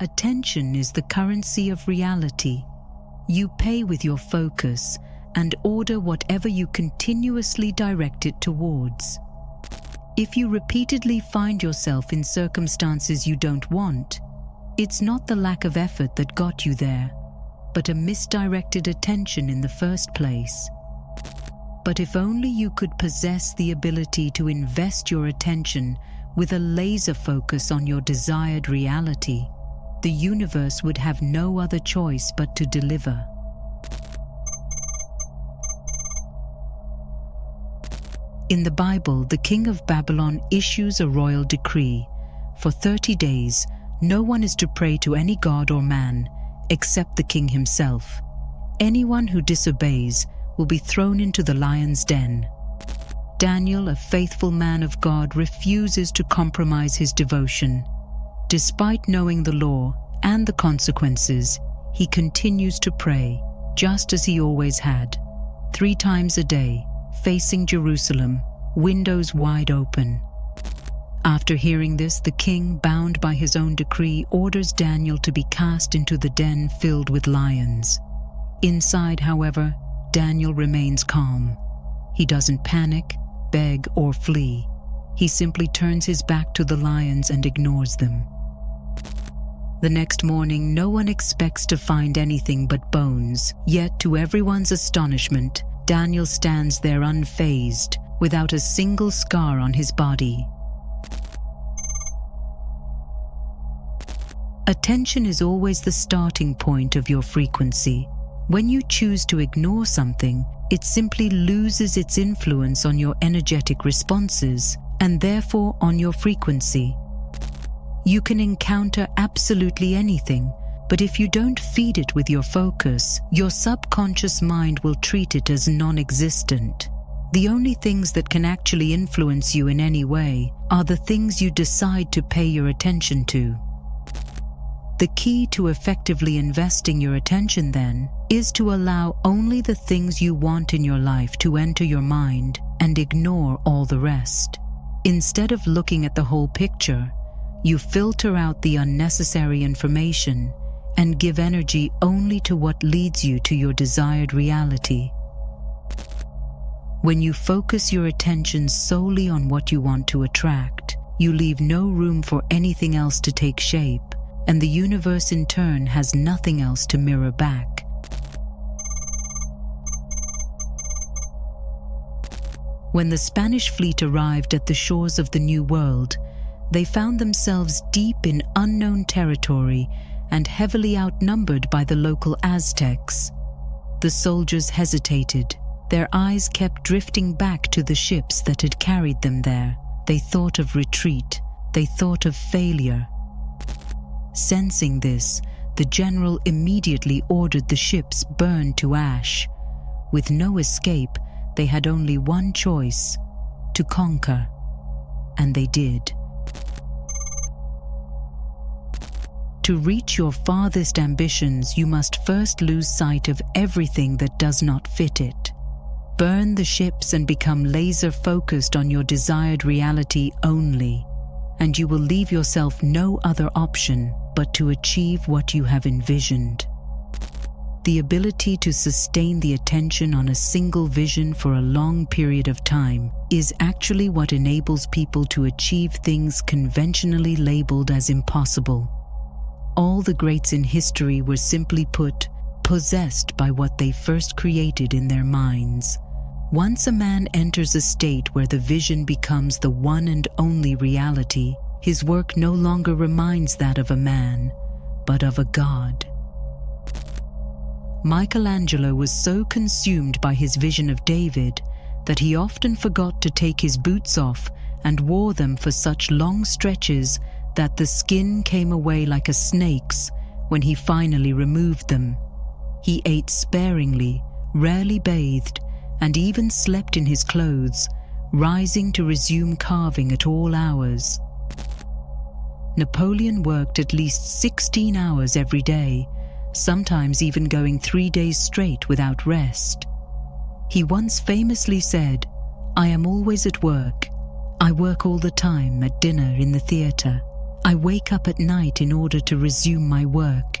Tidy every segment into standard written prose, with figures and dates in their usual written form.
Attention is the currency of reality. You pay with your focus and order whatever you continuously direct it towards. If you repeatedly find yourself in circumstances you don't want, it's not the lack of effort that got you there, but a misdirected attention in the first place. But if only you could possess the ability to invest your attention with a laser focus on your desired reality, the universe would have no other choice but to deliver. In the Bible, the king of Babylon issues a royal decree. For 30 days, no one is to pray to any god or man except the king himself. Anyone who disobeys will be thrown into the lion's den. Daniel, a faithful man of God, refuses to compromise his devotion. Despite knowing the law and the consequences, he continues to pray, just as he always had, 3 times a day, facing Jerusalem, windows wide open. After hearing this, the king, bound by his own decree, orders Daniel to be cast into the den filled with lions. Inside, however, Daniel remains calm. He doesn't panic, beg, or flee. He simply turns his back to the lions and ignores them. The next morning, no one expects to find anything but bones. Yet, to everyone's astonishment, Daniel stands there unfazed, without a single scar on his body. Attention is always the starting point of your frequency. When you choose to ignore something, it simply loses its influence on your energetic responses, and therefore on your frequency. You can encounter absolutely anything, but if you don't feed it with your focus, your subconscious mind will treat it as non-existent. The only things that can actually influence you in any way are the things you decide to pay your attention to. The key to effectively investing your attention, then, is to allow only the things you want in your life to enter your mind and ignore all the rest. Instead of looking at the whole picture, you filter out the unnecessary information and give energy only to what leads you to your desired reality. When you focus your attention solely on what you want to attract, you leave no room for anything else to take shape, and the universe in turn has nothing else to mirror back. When the Spanish fleet arrived at the shores of the New World, they found themselves deep in unknown territory and heavily outnumbered by the local Aztecs. The soldiers hesitated. Their eyes kept drifting back to the ships that had carried them there. They thought of retreat. They thought of failure. Sensing this, the general immediately ordered the ships burned to ash. With no escape, they had only one choice: to conquer. And they did. To reach your farthest ambitions, you must first lose sight of everything that does not fit it. Burn the ships and become laser-focused on your desired reality only, and you will leave yourself no other option but to achieve what you have envisioned. The ability to sustain the attention on a single vision for a long period of time is actually what enables people to achieve things conventionally labeled as impossible. All the greats in history were, simply put, possessed by what they first created in their minds. Once a man enters a state where the vision becomes the one and only reality, his work no longer reminds that of a man, but of a god. Michelangelo was so consumed by his vision of David that he often forgot to take his boots off and wore them for such long stretches that the skin came away like a snake's when he finally removed them. He ate sparingly, rarely bathed, and even slept in his clothes, rising to resume carving at all hours. Napoleon worked at least 16 hours every day, sometimes even going 3 days straight without rest. He once famously said, "I am always at work. I work all the time, at dinner, in the theater. I wake up at night in order to resume my work.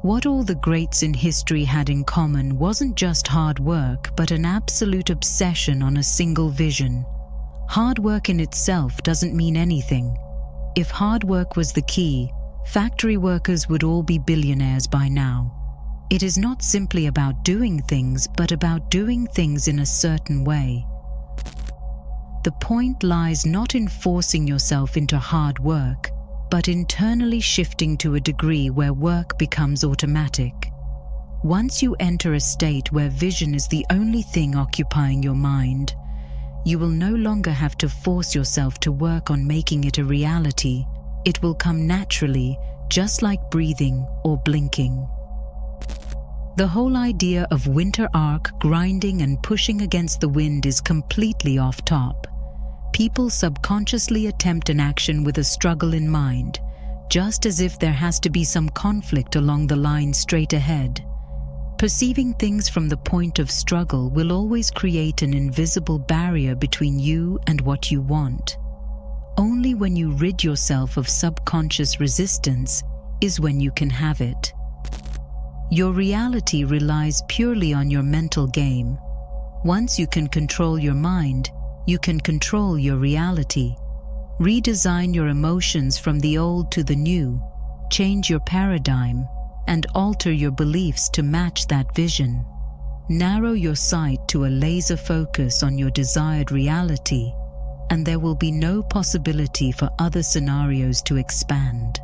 What all the greats in history had in common wasn't just hard work, but an absolute obsession on a single vision. Hard work in itself doesn't mean anything. If hard work was the key, factory workers would all be billionaires by now. It is not simply about doing things, but about doing things in a certain way. The point lies not in forcing yourself into hard work, but internally shifting to a degree where work becomes automatic. Once you enter a state where vision is the only thing occupying your mind, you will no longer have to force yourself to work on making it a reality. It will come naturally, just like breathing or blinking. The whole idea of winter arc, grinding and pushing against the wind is completely off top. People subconsciously attempt an action with a struggle in mind, just as if there has to be some conflict along the line straight ahead. Perceiving things from the point of struggle will always create an invisible barrier between you and what you want. Only when you rid yourself of subconscious resistance is when you can have it. Your reality relies purely on your mental game. Once you can control your mind, you can control your reality. Redesign your emotions from the old to the new, change your paradigm, and alter your beliefs to match that vision. Narrow your sight to a laser focus on your desired reality, and there will be no possibility for other scenarios to expand.